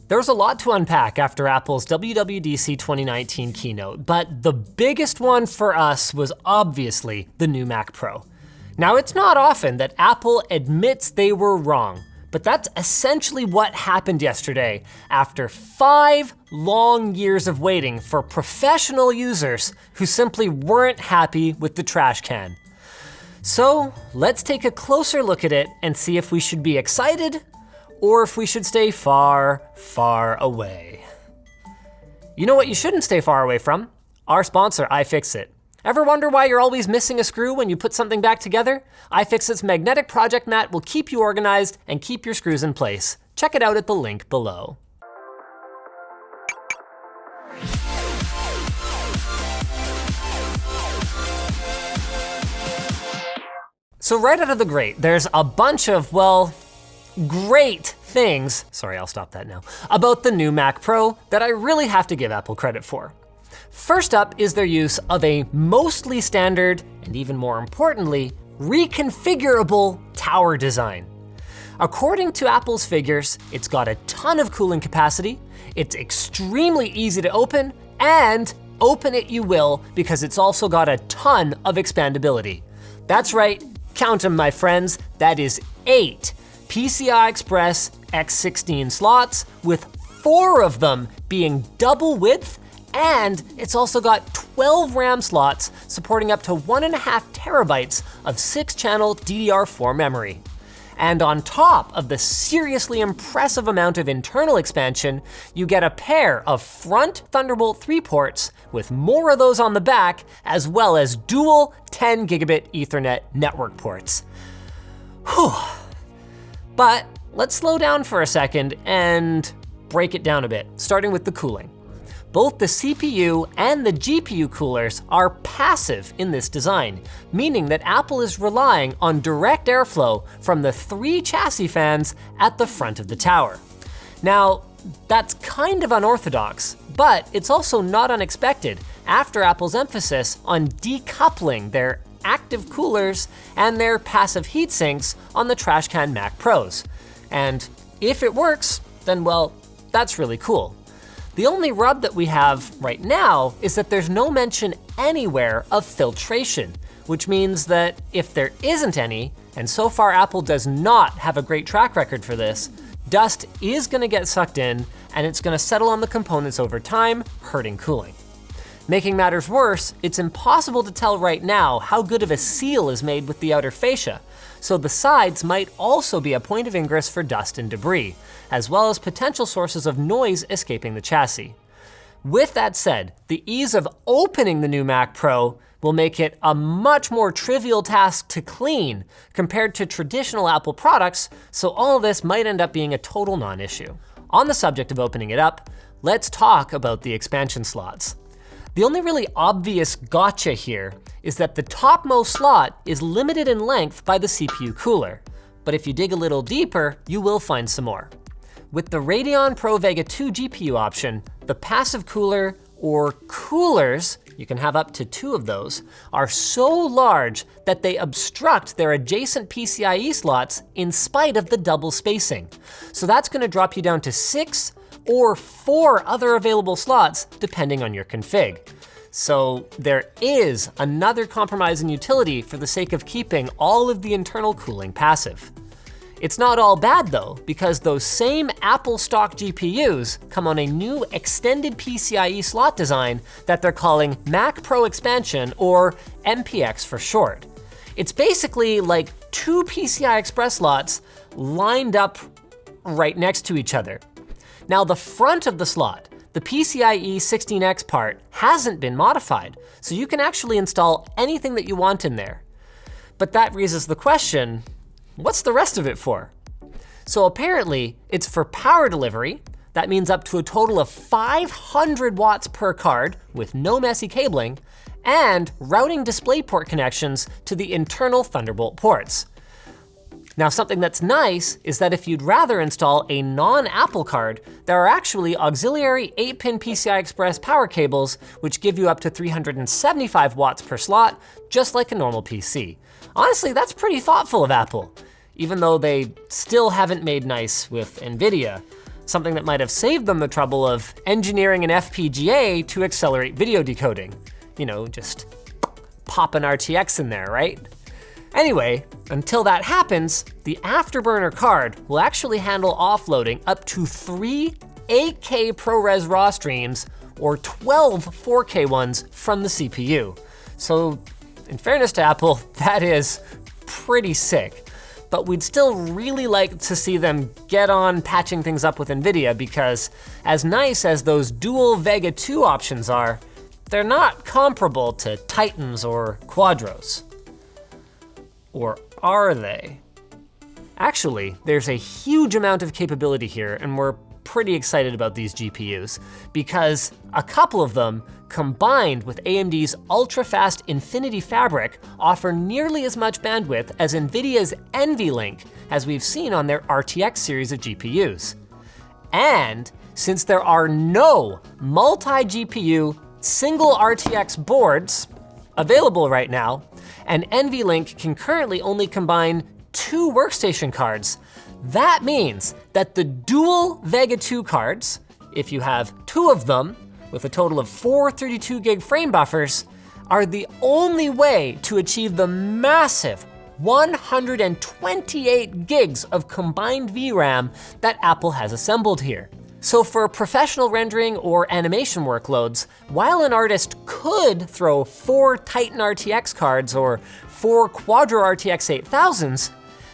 There was a lot to unpack after Apple's WWDC 2019 keynote, but the biggest one for us was obviously the new Mac Pro. Now, it's not often that Apple admits they were wrong, but that's essentially what happened yesterday after 5 long years of waiting for professional users who simply weren't happy with the trash can. So let's take a closer look at it and see if we should be excited or if we should stay far, far away. You know what you shouldn't stay far away from? Our sponsor, iFixit. Ever wonder why you're always missing a screw when you put something back together? iFixit's magnetic project mat will keep you organized and keep your screws in place. Check it out at the link below. So right out of the gate, there's a bunch of, well, great things, sorry, I'll stop that now, about the new Mac Pro that I really have to give Apple credit for. First up is their use of a mostly standard, and even more importantly, reconfigurable tower design. According to Apple's figures, it's got a ton of cooling capacity, it's extremely easy to open, and open it you will because it's also got a ton of expandability. That's right, count them my friends, that is 8 PCI Express X16 slots, with 4 of them being double width, and it's also got 12 RAM slots supporting up to 1.5 terabytes of 6-channel DDR4 memory. And on top of the seriously impressive amount of internal expansion, you get a pair of front Thunderbolt 3 ports with more of those on the back, as well as dual 10 gigabit Ethernet network ports. Whew. But let's slow down for a second and break it down a bit, starting with the cooling. Both the CPU and the GPU coolers are passive in this design, meaning that Apple is relying on direct airflow from the 3 chassis fans at the front of the tower. Now, that's kind of unorthodox, but it's also not unexpected after Apple's emphasis on decoupling their active coolers and their passive heat sinks on the trashcan Mac Pros. And if it works, then well, that's really cool. The only rub that we have right now is that there's no mention anywhere of filtration, which means that if there isn't any, and so far Apple does not have a great track record for this, dust is gonna get sucked in and it's gonna settle on the components over time, hurting cooling. Making matters worse, it's impossible to tell right now how good of a seal is made with the outer fascia, so the sides might also be a point of ingress for dust and debris, as well as potential sources of noise escaping the chassis. With that said, the ease of opening the new Mac Pro will make it a much more trivial task to clean compared to traditional Apple products, so all of this might end up being a total non-issue. On the subject of opening it up, let's talk about the expansion slots. The only really obvious gotcha here is that the topmost slot is limited in length by the CPU cooler, but if you dig a little deeper, you will find some more. With the Radeon Pro Vega 2 GPU option, the passive cooler, or coolers, you can have up to 2 of those, are so large that they obstruct their adjacent PCIe slots in spite of the double spacing. So that's gonna drop you down to 6 or 4 other available slots, depending on your config. So there is another compromise in utility for the sake of keeping all of the internal cooling passive. It's not all bad though, because those same Apple stock GPUs come on a new extended PCIe slot design that they're calling Mac Pro Expansion, or MPX for short. It's basically like 2 PCI Express slots lined up right next to each other. Now the front of the slot, the PCIe 16X part, hasn't been modified, so you can actually install anything that you want in there. But that raises the question, what's the rest of it for? So apparently, it's for power delivery. That means up to a total of 500 watts per card with no messy cabling, and routing DisplayPort connections to the internal Thunderbolt ports. Now, something that's nice is that if you'd rather install a non-Apple card, there are actually auxiliary 8-pin PCI Express power cables, which give you up to 375 watts per slot, just like a normal PC. Honestly, that's pretty thoughtful of Apple, even though they still haven't made nice with NVIDIA. something that might have saved them the trouble of engineering an FPGA to accelerate video decoding. You know, just pop an RTX in there, right? Anyway, until that happens, the Afterburner card will actually handle offloading up to 3 8K ProRes RAW streams or 12 4K ones from the CPU. So, in fairness to Apple, that is pretty sick. But we'd still really like to see them get on patching things up with NVIDIA, because as nice as those dual Vega 2 options are, they're not comparable to Titans or Quadros. Or are they? Actually, there's a huge amount of capability here, and we're pretty excited about these GPUs, because a couple of them, combined with AMD's ultra-fast Infinity Fabric, offer nearly as much bandwidth as NVIDIA's NVLink, as we've seen on their RTX series of GPUs. And since there are no multi-GPU single RTX boards available right now, and NVLink can currently only combine 2 workstation cards, that means that the dual Vega 2 cards, if you have 2 of them, with a total of 4 32 gig frame buffers, are the only way to achieve the massive 128 gigs of combined VRAM that Apple has assembled here. So for professional rendering or animation workloads, while an artist could throw 4 Titan RTX cards or 4 Quadro RTX 8000s,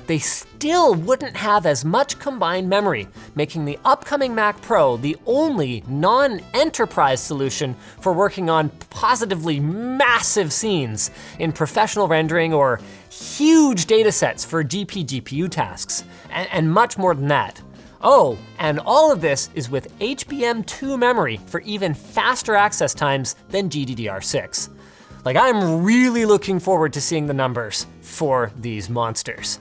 they still wouldn't have as much combined memory, making the upcoming Mac Pro the only non-enterprise solution for working on positively massive scenes in professional rendering or huge data sets for GPU tasks, and much more than that. Oh, and all of this is with HBM2 memory for even faster access times than GDDR6. Like, I'm really looking forward to seeing the numbers for these monsters.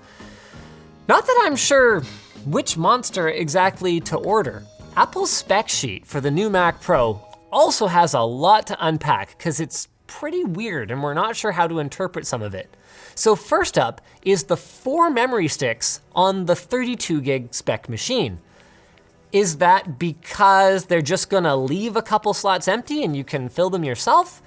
Not that I'm sure which monster exactly to order. Apple's spec sheet for the new Mac Pro also has a lot to unpack, because it's pretty weird and we're not sure how to interpret some of it. So first up is the 4 memory sticks on the 32 gig spec machine. Is that because they're just gonna leave a couple slots empty and you can fill them yourself?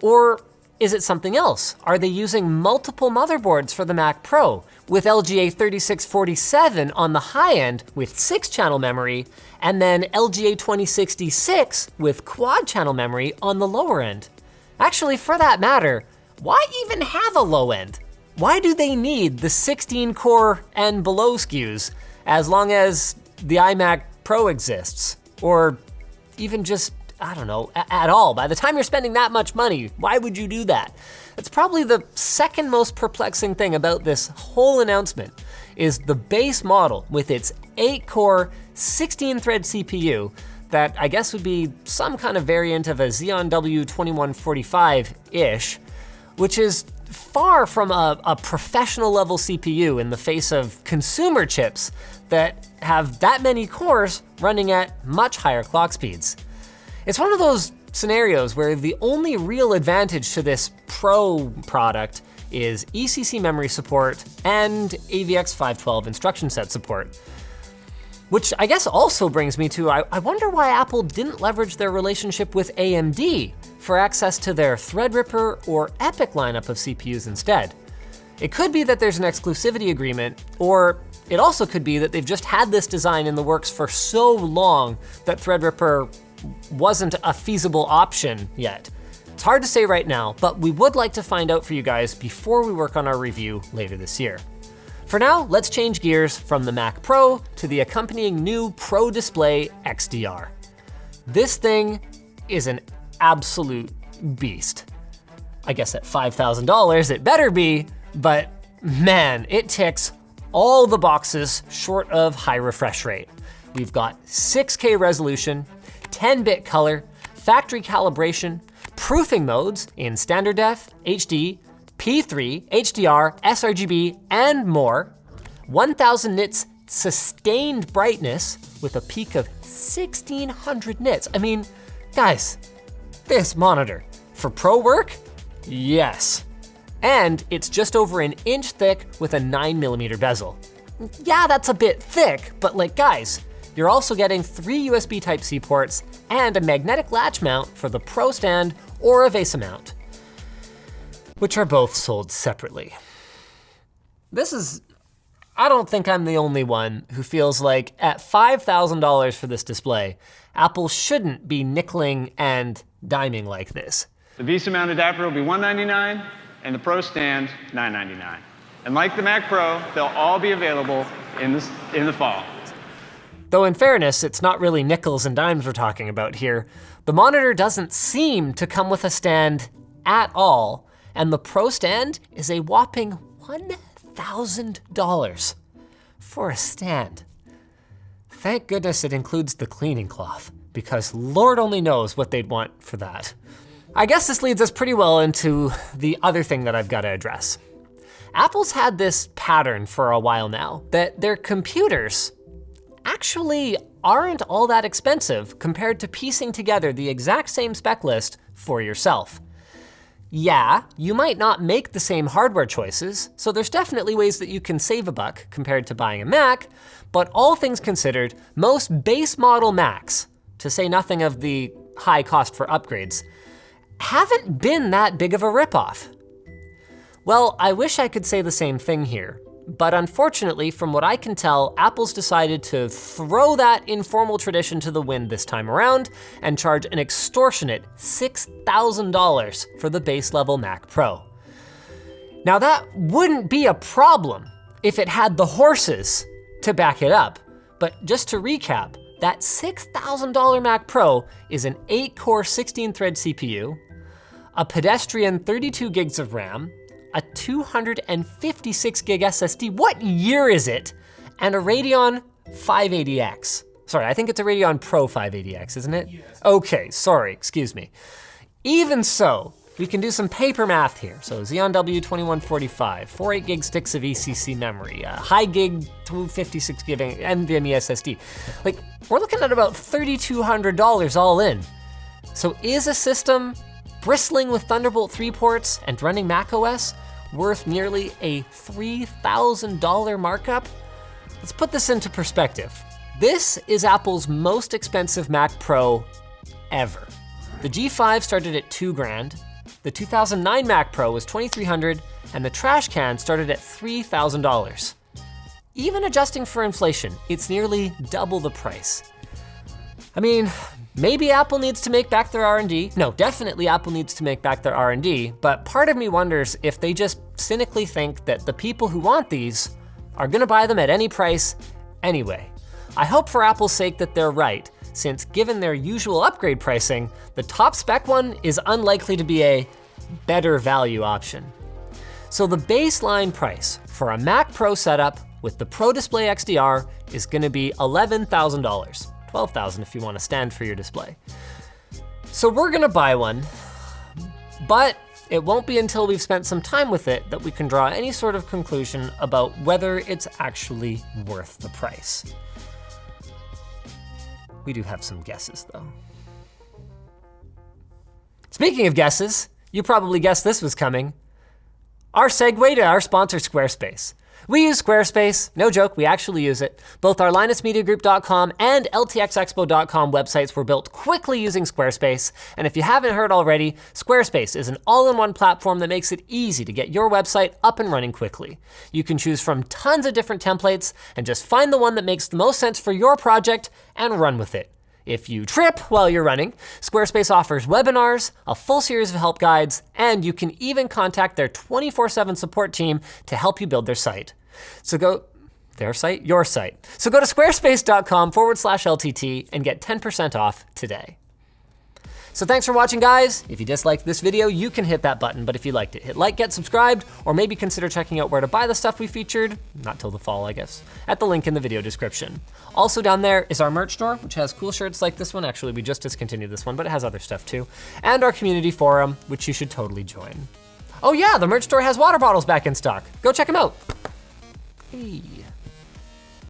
Or is it something else? Are they using multiple motherboards for the Mac Pro, with LGA 3647 on the high end with 6-channel memory, and then LGA 2066 with quad-channel memory on the lower end? Actually, for that matter, why even have a low end? Why do they need the 16-core and below SKUs as long as the iMac Pro exists? Or even just, I don't know, at all. By the time you're spending that much money, why would you do that? That's probably the second most perplexing thing about this whole announcement, is the base model with its 8-core, 16-thread CPU that I guess would be some kind of variant of a Xeon W2145-ish, which is far from a professional level CPU in the face of consumer chips that have that many cores running at much higher clock speeds. It's one of those scenarios where the only real advantage to this Pro product is ECC memory support and AVX512 instruction set support. Which I guess also brings me to, I wonder why Apple didn't leverage their relationship with AMD for access to their Threadripper or EPYC lineup of CPUs instead. It could be that there's an exclusivity agreement, or it also could be that they've just had this design in the works for so long that Threadripper wasn't a feasible option yet. It's hard to say right now, but we would like to find out for you guys before we work on our review later this year. For now, let's change gears from the Mac Pro to the accompanying new Pro Display Xdr. This thing is an absolute beast. I guess at $5,000 it better be, but man, it ticks all the boxes short of high refresh rate. We've got 6K resolution, 10-bit color, factory calibration, proofing modes in standard def, HD, P3, HDR, sRGB, and more, 1000 nits sustained brightness with a peak of 1600 nits. I mean, guys, this monitor, for pro work, yes. And it's just over an inch thick with a 9mm bezel. Yeah, that's a bit thick, but like guys, you're also getting 3 USB Type-C ports and a magnetic latch mount for the Pro stand or a VESA mount, which are both sold separately. I don't think I'm the only one who feels like at $5,000 for this display, Apple shouldn't be nickeling and diming like this. The VESA mount adapter will be $199 and the Pro stand $999. And like the Mac Pro, they'll all be available in the fall. Though in fairness, it's not really nickels and dimes we're talking about here. The monitor doesn't seem to come with a stand at all, and the Pro stand is a whopping $1,000 for a stand. Thank goodness it includes the cleaning cloth, because Lord only knows what they'd want for that. I guess this leads us pretty well into the other thing that I've got to address. Apple's had this pattern for a while now, that their computers actually aren't all that expensive compared to piecing together the exact same spec list for yourself. Yeah, you might not make the same hardware choices, so there's definitely ways that you can save a buck compared to buying a Mac, but all things considered, most base model Macs, to say nothing of the high cost for upgrades, haven't been that big of a ripoff. Well, I wish I could say the same thing here, but unfortunately, from what I can tell, Apple's decided to throw that informal tradition to the wind this time around and charge an extortionate $6,000 for the base level Mac Pro. Now that wouldn't be a problem if it had the horses to back it up, but just to recap, that $6,000 Mac Pro is an 8-core 16-thread CPU, a pedestrian 32 gigs of RAM, a 256 gig SSD, what year is it? And a Radeon 580X. Sorry, I think it's a Radeon Pro 580X, isn't it? Yes. Okay, sorry, excuse me. Even so, we can do some paper math here. So Xeon W2145, 48 gig sticks of ECC memory, high gig 256 gig NVMe SSD. Like, we're looking at about $3,200 all in. So is a system bristling with Thunderbolt 3 ports and running macOS worth nearly a $3,000 markup? Let's put this into perspective. This is Apple's most expensive Mac Pro ever. The G5 started at $2,000, the 2009 Mac Pro was $2,300, and the trash can started at $3,000. Even adjusting for inflation, it's nearly double the price. I mean, maybe Apple needs to make back their R&D. No, definitely Apple needs to make back their R&D, but part of me wonders if they just cynically think that the people who want these are gonna buy them at any price anyway. I hope for Apple's sake that they're right, since given their usual upgrade pricing, the top spec one is unlikely to be a better value option. So the baseline price for a Mac Pro setup with the Pro Display Xdr is gonna be $11,000. $12,000 if you want to stand for your display. So we're gonna buy one, but it won't be until we've spent some time with it that we can draw any sort of conclusion about whether it's actually worth the price. We do have some guesses though. Speaking of guesses, you probably guessed this was coming. Our segue to our sponsor, Squarespace. We use Squarespace, no joke, we actually use it. Both our LinusMediaGroup.com and LTXExpo.com websites were built quickly using Squarespace, and if you haven't heard already, Squarespace is an all-in-one platform that makes it easy to get your website up and running quickly. You can choose from tons of different templates and just find the one that makes the most sense for your project and run with it. If you trip while you're running, Squarespace offers webinars, a full series of help guides, and you can even contact their 24/7 support team to help you build their site. So your site. So go to squarespace.com/LTT and get 10% off today. So thanks for watching, guys. If you disliked this video, you can hit that button, but if you liked it, hit like, get subscribed, or maybe consider checking out where to buy the stuff we featured, not till the fall, I guess, at the link in the video description. Also down there is our merch store, which has cool shirts like this one. Actually, we just discontinued this one, but it has other stuff too. And our community forum, which you should totally join. Oh yeah, the merch store has water bottles back in stock. Go check them out. Hey.